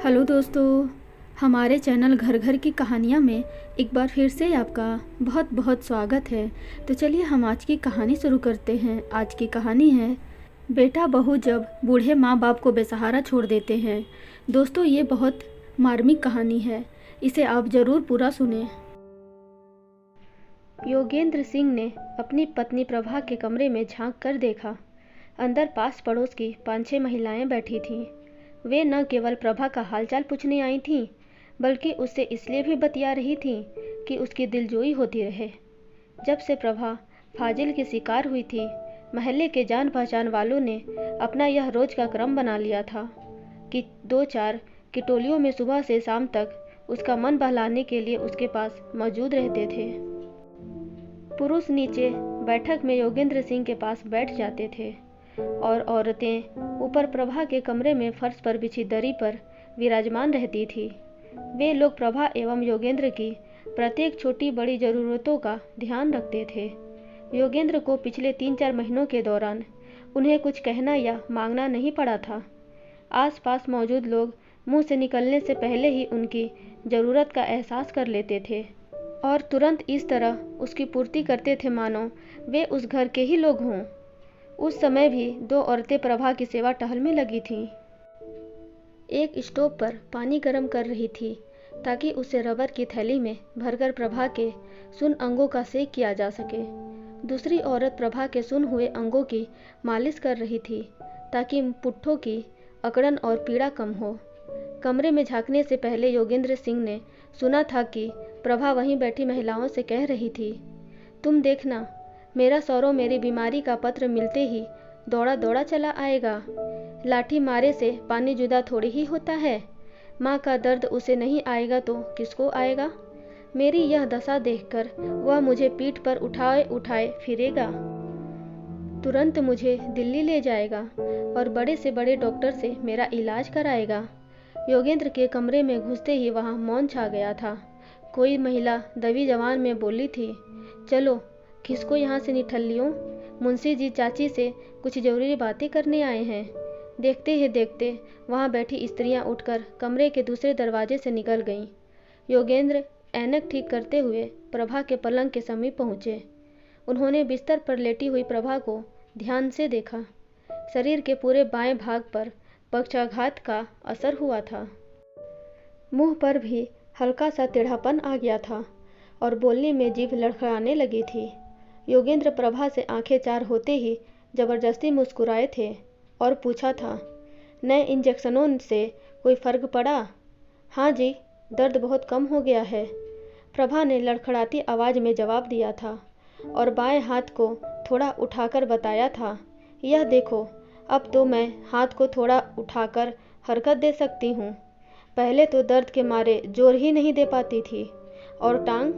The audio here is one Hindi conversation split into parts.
हेलो दोस्तों, हमारे चैनल घर घर की कहानियाँ में एक बार फिर से आपका बहुत बहुत स्वागत है। तो चलिए हम आज की कहानी शुरू करते हैं। आज की कहानी है बेटा बहू जब बूढ़े माँ बाप को बेसहारा छोड़ देते हैं। दोस्तों, ये बहुत मार्मिक कहानी है, इसे आप ज़रूर पूरा सुनें। योगेंद्र सिंह ने अपनी पत्नी प्रभा के कमरे में झांक कर देखा। अंदर पास पड़ोस की 5-6 महिलाएं बैठी थीं। वे न केवल प्रभा का हालचाल पूछने आई थीं, बल्कि उससे इसलिए भी बतिया रही थीं कि उसकी दिलजोई होती रहे। जब से प्रभा फाजिल की शिकार हुई थी, महल्ले के जान पहचान वालों ने अपना यह रोज का क्रम बना लिया था कि 2-4 की टोलियों में सुबह से शाम तक उसका मन बहलाने के लिए उसके पास मौजूद रहते थे। पुरुष नीचे बैठक में योगेंद्र सिंह के पास बैठ जाते थे और औरतें ऊपर प्रभा के कमरे में फर्श पर बिछी दरी पर विराजमान रहती थी। वे लोग प्रभा एवं योगेंद्र की प्रत्येक छोटी बड़ी ज़रूरतों का ध्यान रखते थे। योगेंद्र को पिछले 3-4 महीनों के दौरान उन्हें कुछ कहना या मांगना नहीं पड़ा था। आसपास मौजूद लोग मुंह से निकलने से पहले ही उनकी ज़रूरत का एहसास कर लेते थे और तुरंत इस तरह उसकी पूर्ति करते थे मानो वे उस घर के ही लोग हों। उस समय भी 2 औरतें प्रभा की सेवा टहल में लगी थीं। एक स्टोव पर पानी गर्म कर रही थी ताकि उसे रबर की थैली में भरकर प्रभा के सुन अंगों का सेक किया जा सके। दूसरी औरत प्रभा के सुन हुए अंगों की मालिश कर रही थी ताकि पुट्ठों की अकड़न और पीड़ा कम हो। कमरे में झांकने से पहले योगेंद्र सिंह ने सुना था कि प्रभा वहीं बैठी महिलाओं से कह रही थी, तुम देखना, मेरा सौरव मेरी बीमारी का पत्र मिलते ही दौड़ा दौड़ा चला आएगा। लाठी मारे से पानी जुदा थोड़ी ही होता है। माँ का दर्द उसे नहीं आएगा तो किसको आएगा। मेरी यह दशा देखकर वह मुझे पीठ पर उठाए उठाए फिरेगा, तुरंत मुझे दिल्ली ले जाएगा और बड़े से बड़े डॉक्टर से मेरा इलाज कराएगा। योगेंद्र के कमरे में घुसते ही वहाँ मौन छा गया था। कोई महिला दबी जवान में बोली थी, चलो किसको यहाँ से निठल्लियों, मुंशी जी चाची से कुछ जरूरी बातें करने आए हैं। देखते ही देखते वहाँ बैठी स्त्रियाँ उठकर कमरे के दूसरे दरवाजे से निकल गईं। योगेंद्र ऐनक ठीक करते हुए प्रभा के पलंग के समीप पहुँचे। उन्होंने बिस्तर पर लेटी हुई प्रभा को ध्यान से देखा। शरीर के पूरे बाएं भाग पर पक्षाघात का असर हुआ था। मुंह पर भी हल्का सा टेढ़ापन आ गया था और बोलने में जीभ लड़खड़ाने लगी थी। योगेंद्र प्रभा से आंखें चार होते ही जबरदस्ती मुस्कुराए थे और पूछा था, नए इंजेक्शनों से कोई फर्क पड़ा? हाँ जी, दर्द बहुत कम हो गया है, प्रभा ने लड़खड़ाती आवाज़ में जवाब दिया था और बाएं हाथ को थोड़ा उठाकर बताया था, यह देखो, अब तो मैं हाथ को थोड़ा उठाकर हरकत दे सकती हूँ। पहले तो दर्द के मारे जोर ही नहीं दे पाती थी। और टांग,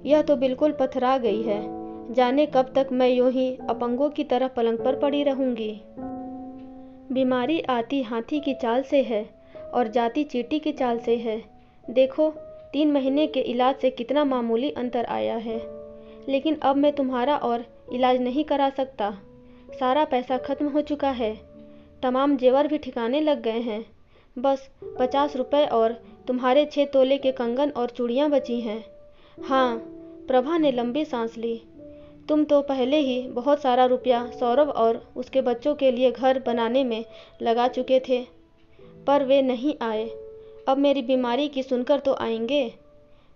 यह तो बिल्कुल पथरा गई है। जाने कब तक मैं यूं ही अपंगों की तरह पलंग पर पड़ी रहूंगी। बीमारी आती हाथी की चाल से है और जाती चींटी की चाल से है। देखो, 3 महीने के इलाज से कितना मामूली अंतर आया है। लेकिन अब मैं तुम्हारा और इलाज नहीं करा सकता। सारा पैसा खत्म हो चुका है। तमाम जेवर भी ठिकाने लग गए हैं। बस 50 रुपए और तुम्हारे 6 तोले के कंगन और चूड़ियाँ बची हैं। हाँ, प्रभा ने लंबी सांस ली। तुम तो पहले ही बहुत सारा रुपया सौरभ और उसके बच्चों के लिए घर बनाने में लगा चुके थे, पर वे नहीं आए। अब मेरी बीमारी की सुनकर तो आएंगे।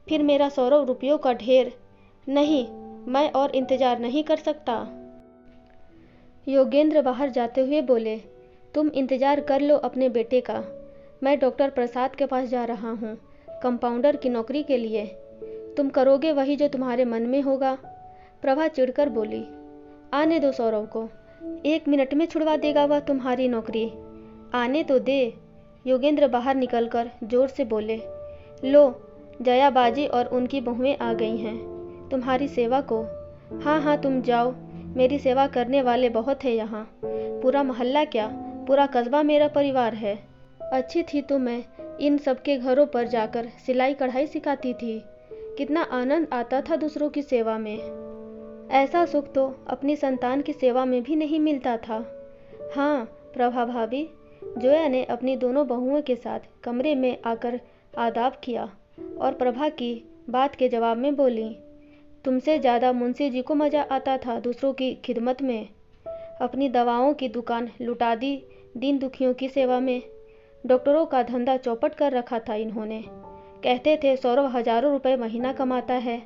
फिर मेरा सौरभ रुपयों का ढेर। नहीं, मैं और इंतजार नहीं कर सकता। योगेंद्र बाहर जाते हुए बोले, तुम इंतजार कर लो अपने बेटे का। मैं डॉक्टर प्रसाद के पास जा रहा हूँ, कंपाउंडर की नौकरी के लिए। तुम करोगे वही जो तुम्हारे मन में होगा। प्रभा चिढ़कर बोली, आने दो सौरव को, 1 मिनट में छुड़वा देगा वह तुम्हारी नौकरी। आने तो दे। योगेंद्र बाहर निकलकर जोर से बोले, लो, जया बाजी और उनकी बहुएं आ गई हैं तुम्हारी सेवा को। हाँ हाँ, तुम जाओ, मेरी सेवा करने वाले बहुत है यहाँ। पूरा मोहल्ला क्या, पूरा कस्बा मेरा परिवार है। अच्छी थी तो मैं इन सबके घरों पर जाकर सिलाई कढ़ाई सिखाती थी। कितना आनंद आता था दूसरों की सेवा में। ऐसा सुख तो अपनी संतान की सेवा में भी नहीं मिलता था। हाँ प्रभा भाभी, जोया ने अपनी दोनों बहुओं के साथ कमरे में आकर आदाब किया और प्रभा की बात के जवाब में बोली, तुमसे ज़्यादा मुंशी जी को मज़ा आता था दूसरों की खिदमत में। अपनी दवाओं की दुकान लुटा दी दीन दुखियों की सेवा में। डॉक्टरों का धंधा चौपट कर रखा था इन्होंने। कहते थे सौरभ हजारों रुपए महीना कमाता है,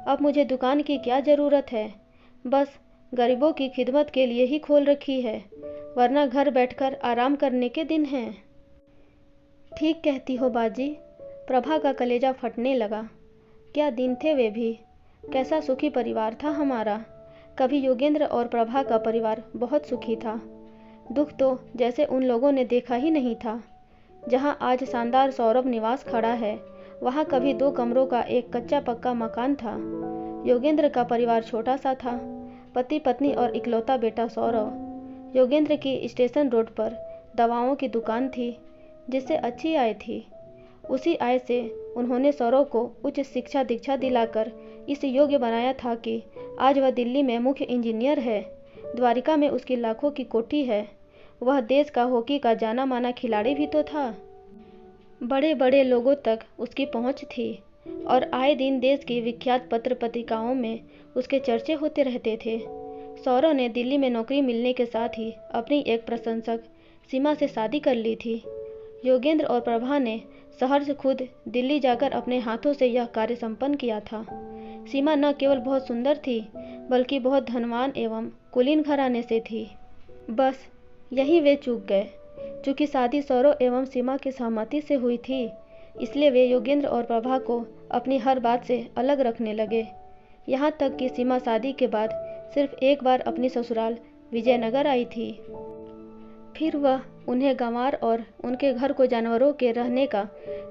अब मुझे दुकान की क्या ज़रूरत है, बस गरीबों की खिदमत के लिए ही खोल रखी है, वरना घर बैठकर आराम करने के दिन हैं। ठीक कहती हो बाजी। प्रभा का कलेजा फटने लगा। क्या दिन थे वे भी, कैसा सुखी परिवार था हमारा। कभी योगेंद्र और प्रभा का परिवार बहुत सुखी था। दुख तो जैसे उन लोगों ने देखा ही नहीं था। जहां आज शानदार सौरभ निवास खड़ा है, वहां कभी 2 कमरों का एक कच्चा पक्का मकान था। योगेंद्र का परिवार छोटा सा था, पति पत्नी और इकलौता बेटा सौरभ। योगेंद्र की स्टेशन रोड पर दवाओं की दुकान थी, जिससे अच्छी आय थी। उसी आय से उन्होंने सौरभ को उच्च शिक्षा दीक्षा दिलाकर इस योग्य बनाया था कि आज वह दिल्ली में मुख्य इंजीनियर है। द्वारिका में उसकी लाखों की कोठी है। वह देश का हॉकी का जाना माना खिलाड़ी भी तो था। बड़े बड़े लोगों तक उसकी पहुंच थी और आए दिन देश की विख्यात पत्र पत्रिकाओं में उसके चर्चे होते रहते थे। सौरभ ने दिल्ली में नौकरी मिलने के साथ ही अपनी एक प्रशंसक सीमा से शादी कर ली थी। योगेंद्र और प्रभा ने शहर से खुद दिल्ली जाकर अपने हाथों से यह कार्य संपन्न किया था। सीमा न केवल बहुत सुंदर थी, बल्कि बहुत धनवान एवं कुलीन घराने से थी। बस यही वे चूक गए। चूँकि शादी सौरभ एवं सीमा की सहमति से हुई थी, इसलिए वे योगेंद्र और प्रभा को अपनी हर बात से अलग रखने लगे। यहाँ तक कि सीमा शादी के बाद सिर्फ एक बार अपनी ससुराल विजयनगर आई थी। फिर वह उन्हें गंवार और उनके घर को जानवरों के रहने का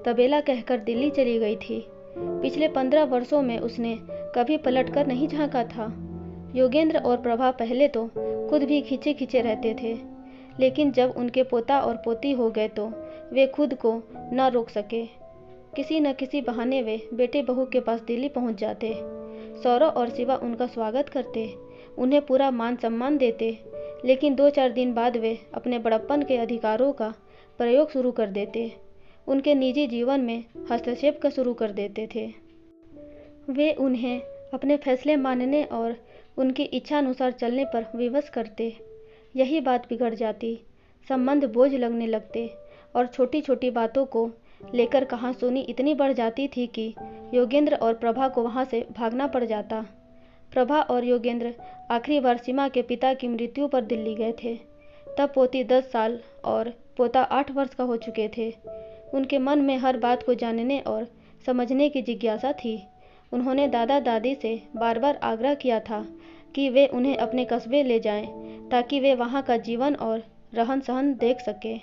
तबेला कहकर दिल्ली चली गई थी। पिछले 15 वर्षों में उसने कभी पलटकर नहीं झांका था। योगेंद्र और प्रभा पहले तो खुद भी खींचे खींचे रहते थे, लेकिन जब उनके पोता और पोती हो गए तो वे खुद को न रोक सके। किसी न किसी बहाने वे बेटे बहू के पास दिल्ली पहुंच जाते। सौरभ और शिवा उनका स्वागत करते, उन्हें पूरा मान सम्मान देते, लेकिन 2-4 दिन बाद वे अपने बड़प्पन के अधिकारों का प्रयोग शुरू कर देते। उनके निजी जीवन में हस्तक्षेप का शुरू कर देते थे। वे उन्हें अपने फैसले मानने और उनकी इच्छा अनुसार चलने पर विवश करते। यही बात बिगड़ जाती, संबंध बोझ लगने लगते और छोटी छोटी बातों को लेकर कहासुनी इतनी बढ़ जाती थी कि योगेंद्र और प्रभा को वहाँ से भागना पड़ जाता। प्रभा और योगेंद्र आखिरी बार सीमा के पिता की मृत्यु पर दिल्ली गए थे। तब पोती 10 साल और पोता 8 वर्ष का हो चुके थे। उनके मन में हर बात को जानने और समझने की जिज्ञासा थी। उन्होंने दादा दादी से बार बार आग्रह किया था कि वे उन्हें अपने कस्बे ले जाएं, ताकि वे वहाँ का जीवन और रहन सहन देख सकें।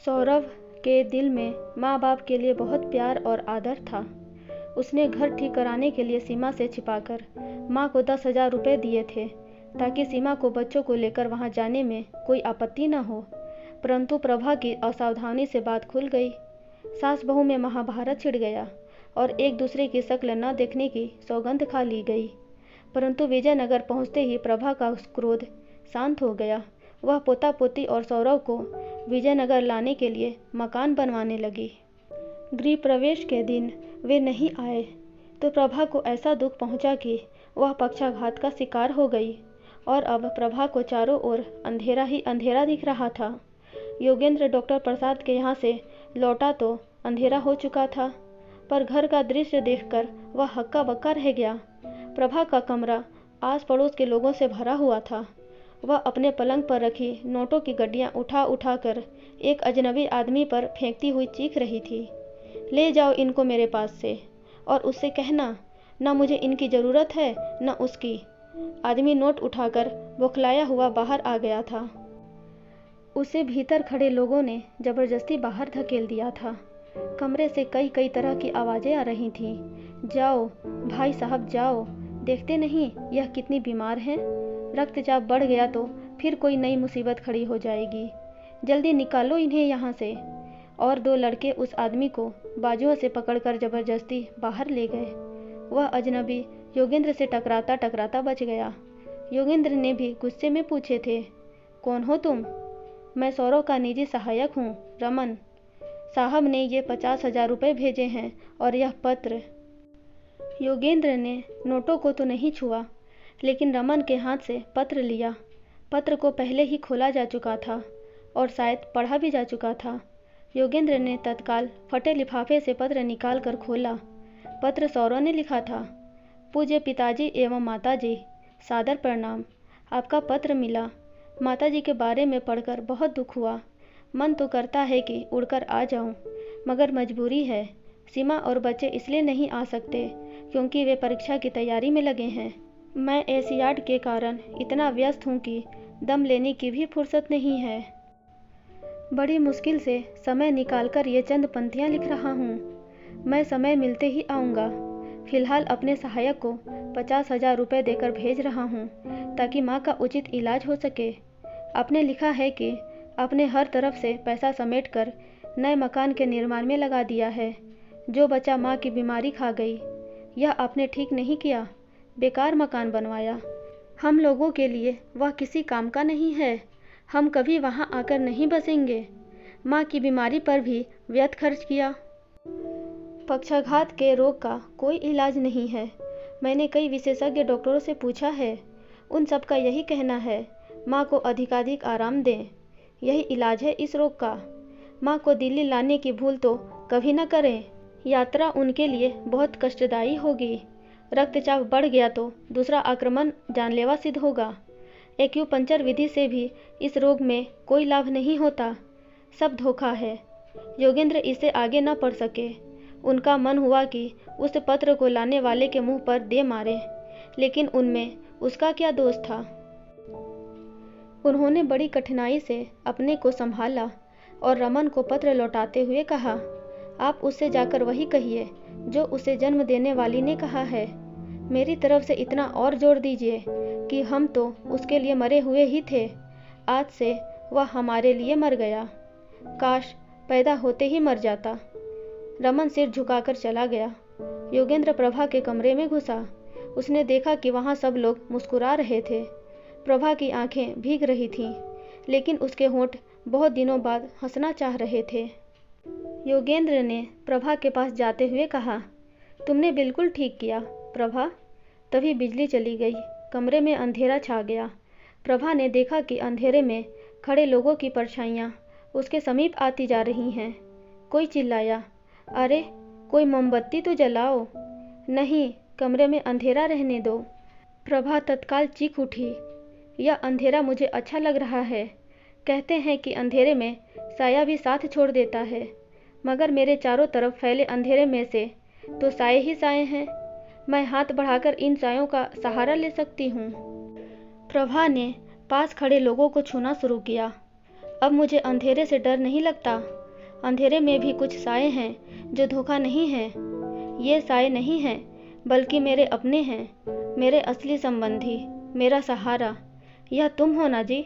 सौरभ के दिल में माँ बाप के लिए बहुत प्यार और आदर था। उसने घर ठीक कराने के लिए सीमा से छिपाकर माँ को 10,000 रुपये दिए थे, ताकि सीमा को बच्चों को लेकर वहाँ जाने में कोई आपत्ति न हो। परंतु प्रभा की असावधानी से बात खुल गई। सास बहू में महाभारत छिड़ गया और एक दूसरे की शक्ल न देखने की सौगंध खा ली गई। परंतु विजयनगर पहुँचते ही प्रभा का क्रोध शांत हो गया। वह पोता पोती और सौरभ को विजयनगर लाने के लिए मकान बनवाने लगी। गृह प्रवेश के दिन वे नहीं आए तो प्रभा को ऐसा दुख पहुंचा कि वह पक्षाघात का शिकार हो गई और अब प्रभा को चारों ओर अंधेरा ही अंधेरा दिख रहा था। योगेंद्र डॉक्टर प्रसाद के यहाँ से लौटा तो अंधेरा हो चुका था, पर घर का दृश्य देखकर वह हक्का बक्का रह गया। प्रभा का कमरा आस पड़ोस के लोगों से भरा हुआ था। वह अपने पलंग पर रखी नोटों की गड्डियाँ उठा उठा कर एक अजनबी आदमी पर फेंकती हुई चीख रही थी, ले जाओ इनको मेरे पास से और उससे कहना न मुझे इनकी ज़रूरत है न उसकी। आदमी नोट उठाकर बौखलाया हुआ बाहर आ गया था। उसे भीतर खड़े लोगों ने जबरदस्ती बाहर धकेल दिया था। कमरे से कई कई तरह की आवाज़ें आ रही थीं। जाओ भाई साहब जाओ, देखते नहीं यह कितनी बीमार हैं, रक्तचाप बढ़ गया तो फिर कोई नई मुसीबत खड़ी हो जाएगी, जल्दी निकालो इन्हें यहाँ से। और 2 लड़के उस आदमी को बाजुओं से पकड़कर जबरदस्ती बाहर ले गए। वह अजनबी योगेंद्र से टकराता टकराता बच गया। योगेंद्र ने भी गुस्से में पूछे थे, कौन हो तुम? मैं सौरव का निजी सहायक हूँ, रमन साहब ने ये 50,000 रुपये भेजे हैं और यह पत्र। योगेंद्र ने नोटों को तो नहीं छुआ, लेकिन रमन के हाथ से पत्र लिया। पत्र को पहले ही खोला जा चुका था और शायद पढ़ा भी जा चुका था। योगेंद्र ने तत्काल फटे लिफाफे से पत्र निकाल कर खोला। पत्र सौरव ने लिखा था। पूज्य पिताजी एवं माताजी, सादर प्रणाम। आपका पत्र मिला। माताजी के बारे में पढ़कर बहुत दुख हुआ। मन तो करता है कि उड़कर आ जाऊं, मगर मजबूरी है। सीमा और बच्चे इसलिए नहीं आ सकते क्योंकि वे परीक्षा की तैयारी में लगे हैं। मैं एशियाड के कारण इतना व्यस्त हूँ कि दम लेने की भी फुर्सत नहीं है। बड़ी मुश्किल से समय निकालकर ये चंद पंक्तियाँ लिख रहा हूँ। मैं समय मिलते ही आऊँगा। फिलहाल अपने सहायक को 50,000 रुपये देकर भेज रहा हूँ ताकि माँ का उचित इलाज हो सके। आपने लिखा है कि आपने हर तरफ से पैसा समेटकर नए मकान के निर्माण में लगा दिया है। जो बच्चा माँ की बीमारी खा गई, यह आपने ठीक नहीं किया। बेकार मकान बनवाया। हम लोगों के लिए वह किसी काम का नहीं है। हम कभी वहाँ आकर नहीं बसेंगे। माँ की बीमारी पर भी व्यर्थ खर्च किया। पक्षाघात के रोग का कोई इलाज नहीं है। मैंने कई विशेषज्ञ डॉक्टरों से पूछा है। उन सब का यही कहना है, माँ को अधिकाधिक आराम दें। यही इलाज है इस रोग का। माँ को दिल्ली लाने की भूल तो कभी न करें। यात्रा उनके लिए बहुत कष्टदायी होगी। रक्तचाप बढ़ गया तो दूसरा आक्रमण जानलेवा सिद्ध होगा। एक्यूपंक्चर विधि से भी इस रोग में कोई लाभ नहीं होता। सब धोखा है। योगेंद्र इसे आगे न पढ़ सके। उनका मन हुआ कि उस पत्र को लाने वाले के मुंह पर दे मारे, लेकिन उनमें उसका क्या दोष था। उन्होंने बड़ी कठिनाई से अपने को संभाला और रमन को पत्र लौटाते हुए कहा, आप उससे जाकर वही कहिए जो उसे जन्म देने वाली ने कहा है। मेरी तरफ से इतना और जोर दीजिए कि हम तो उसके लिए मरे हुए ही थे। आज से वह हमारे लिए मर गया। काश पैदा होते ही मर जाता। रमन सिर झुकाकर चला गया। योगेंद्र प्रभा के कमरे में घुसा। उसने देखा कि वहाँ सब लोग मुस्कुरा रहे थे। प्रभा की आंखें भीग रही थीं, लेकिन उसके होंठ बहुत दिनों बाद हंसना चाह रहे थे। योगेंद्र ने प्रभा के पास जाते हुए कहा, तुमने बिल्कुल ठीक किया प्रभा। तभी बिजली चली गई। कमरे में अंधेरा छा गया। प्रभा ने देखा कि अंधेरे में खड़े लोगों की परछाइयाँ उसके समीप आती जा रही हैं। कोई चिल्लाया, अरे कोई मोमबत्ती तो जलाओ। नहीं, कमरे में अंधेरा रहने दो। प्रभा तत्काल चीख उठी, यह अंधेरा मुझे अच्छा लग रहा है। कहते हैं कि अंधेरे में साया भी साथ छोड़ देता है, मगर मेरे चारों तरफ फैले अंधेरे में से तो साए ही साए हैं। मैं हाथ बढ़ाकर इन सायों का सहारा ले सकती हूँ। प्रभा ने पास खड़े लोगों को छूना शुरू किया। अब मुझे अंधेरे से डर नहीं लगता। अंधेरे में भी कुछ साए हैं जो धोखा नहीं है। ये साए नहीं हैं, बल्कि मेरे अपने हैं, मेरे असली संबंधी, मेरा सहारा। यह तुम हो ना जी?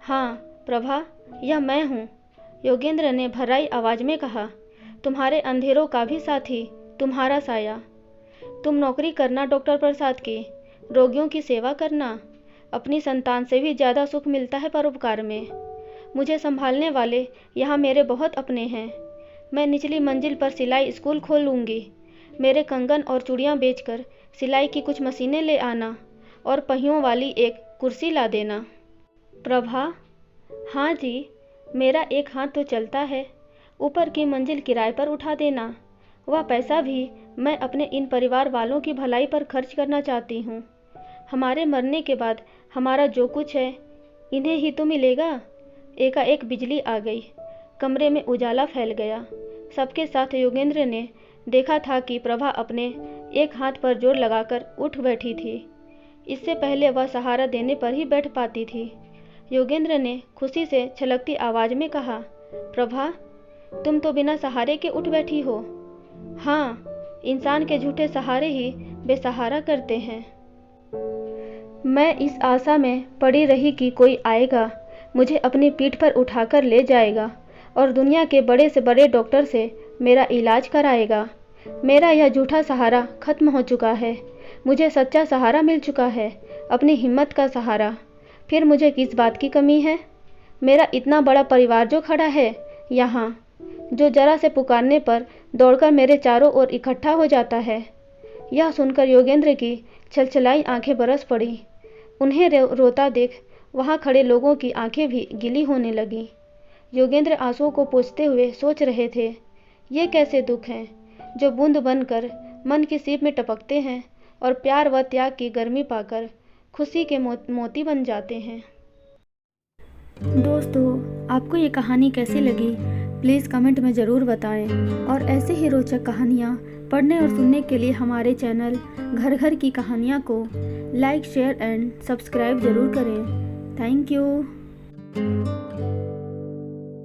हाँ प्रभा, यह मैं हूँ। योगेंद्र ने भर्राई आवाज़ में कहा, तुम्हारे अंधेरों का भी साथी, तुम्हारा साया। तुम नौकरी करना डॉक्टर प्रसाद की, रोगियों की सेवा करना। अपनी संतान से भी ज़्यादा सुख मिलता है परोपकार में। मुझे संभालने वाले यहाँ मेरे बहुत अपने हैं। मैं निचली मंजिल पर सिलाई स्कूल खोल लूँगी। मेरे कंगन और चूड़ियाँ बेचकर सिलाई की कुछ मशीनें ले आना और पहियों वाली एक कुर्सी ला देना। प्रभा, हाँ जी, मेरा एक हाथ तो चलता है। ऊपर की मंजिल किराए पर उठा देना। वह पैसा भी मैं अपने इन परिवार वालों की भलाई पर खर्च करना चाहती हूँ। हमारे मरने के बाद हमारा जो कुछ है इन्हें ही तो मिलेगा। एकाएक बिजली आ गई। कमरे में उजाला फैल गया। सबके साथ योगेंद्र ने देखा था कि प्रभा अपने एक हाथ पर जोर लगाकर उठ बैठी थी। इससे पहले वह सहारा देने पर ही बैठ पाती थी। योगेंद्र ने खुशी से छलकती आवाज़ में कहा, प्रभा, तुम तो बिना सहारे के उठ बैठी हो। हाँ, इंसान के झूठे सहारे ही बेसहारा करते हैं। मैं इस आशा में पड़ी रही कि कोई आएगा, मुझे अपनी पीठ पर उठाकर ले जाएगा और दुनिया के बड़े से बड़े डॉक्टर से मेरा इलाज कराएगा। मेरा यह झूठा सहारा खत्म हो चुका है। मुझे सच्चा सहारा मिल चुका है, अपनी हिम्मत का सहारा। फिर मुझे किस बात की कमी है? मेरा इतना बड़ा परिवार जो खड़ा है यहाँ, जो जरा से पुकारने पर दौड़कर मेरे चारों ओर इकट्ठा हो जाता है। यह सुनकर योगेंद्र की छलछलाई आंखें बरस पड़ी। उन्हें रोता देख वहाँ खड़े लोगों की आंखें भी गीली होने लगीं। योगेंद्र आंसुओं को पोंछते हुए सोच रहे थे, ये कैसे दुख हैं जो बूंद बनकर मन की सीप में टपकते हैं और प्यार व त्याग की गर्मी पाकर खुशी के मोती बन जाते हैं। दोस्तों, आपको ये कहानी कैसी लगी प्लीज़ कमेंट में ज़रूर बताएं और ऐसे ही रोचक कहानियाँ पढ़ने और सुनने के लिए हमारे चैनल घर घर की कहानियाँ को लाइक शेयर एंड सब्सक्राइब ज़रूर करें। Thank you.